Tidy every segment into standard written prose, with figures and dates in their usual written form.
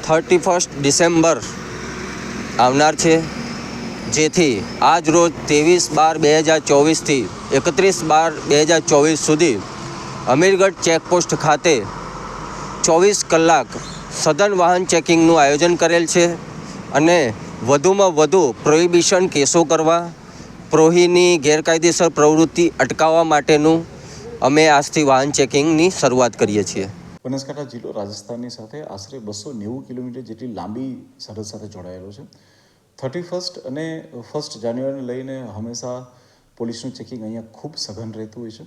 31 December આવનાર છે, જેથી આજ રોજ 23/12/2024થી 31/12/2024 સુધી અમીરગઢ ચેકપોસ્ટ ખાતે 24 કલાક સઘન વાહન ચેકિંગનું આયોજન કરેલ છે અને વધુમાં વધુ પ્રોહિબિશન કેસો કરવા, પ્રોહીની ગેરકાયદેસર પ્રવૃત્તિ અટકાવવા માટેનું અમે આજથી વાહન ચેકિંગની શરૂઆત કરીએ છીએ. બનાસકાંઠા જિલ્લો રાજસ્થાનની સાથે આશરે 290 કિલોમીટર જેટલી લાંબી સરહદ સાથે જોડાયેલો છે. 31 અને 1 જાન્યુઆરીને લઈને હંમેશા પોલીસનું ચેકિંગ અહીંયા ખૂબ સઘન રહેતું હોય છે.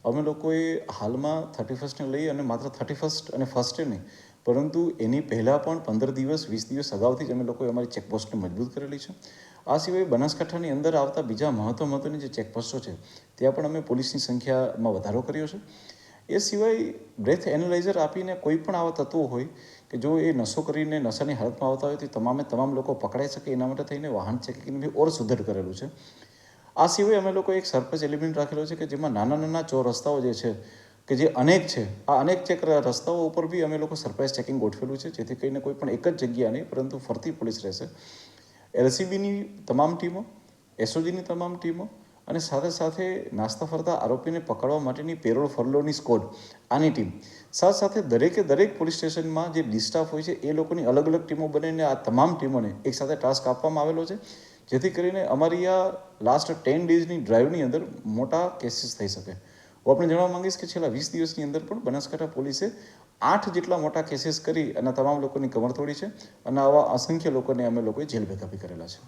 અમે લોકોએ હાલમાં 31ને લઈ અને માત્ર 31 અને 1 નહીં, પરંતુ એની પહેલાં પણ 15 દિવસ 20 દિવસ અગાઉથી જ અમે લોકોએ અમારી ચેકપોસ્ટને મજબૂત કરેલી છે. આ સિવાય બનાસકાંઠાની અંદર આવતા બીજા મહત્વની જે ચેકપોસ્ટો છે ત્યાં પણ અમે પોલીસની સંખ્યામાં વધારો કર્યો છે. એ સિવાય બ્રેથ એનાલાઇઝર આપીને કોઈ પણ આવા તત્વો હોય કે જો એ નશો કરીને નશાની હાલતમાં આવતા હોય તો તમામ લોકો પકડાઈ શકે એના માટે થઈને વાહન ચેકિંગ ઓર સુદૃઢ કરેલું છે. આ સિવાય અમે લોકો એક સરપ્રાઇઝ એલિમેન્ટ રાખેલો છે કે જેમાં નાના ચોર રસ્તાઓ જે છે કે જે અનેક છે, આ અનેક ચેક રસ્તાઓ ઉપર બી અમે લોકો સરપ્રાઇઝ ચેકિંગ ગોઠવેલું છે, જેથી કરીને કોઈ પણ એક જ જગ્યા નહીં પરંતુ ફરતી પોલીસ રહેશે. LCBની તમામ ટીમો, SOGની તમામ ટીમો અને સાથે નાસ્તા ફરતા આરોપીને પકડવા માટેની પેરોલ ફરલોની સ્કોડ, આની ટીમ સાથે દરેક પોલીસ સ્ટેશનમાં જે ડિસ્ટાફ હોય છે એ લોકોની અલગ ટીમો બનાવીને આ તમામ ટીમોને એક સાથે ટાસ્ક આપવામાં આવેલો છે, જેથી કરીને અમારી આ લાસ્ટ 10 ડેઝની ડ્રાઈવની અંદર મોટા કેસીસ થઈ શકે. હું આપણે જણાવવા માંગીશ કે છેલ્લા 20 દિવસની અંદર પણ બનાસકાંઠા પોલીસે 8 જેટલા મોટા કેસીસ કરી અને તમામ લોકોની કમર તોડી છે અને આવા અસંખ્ય લોકોને અમે લોકોએ જેલ ભેગા કરેલા છે.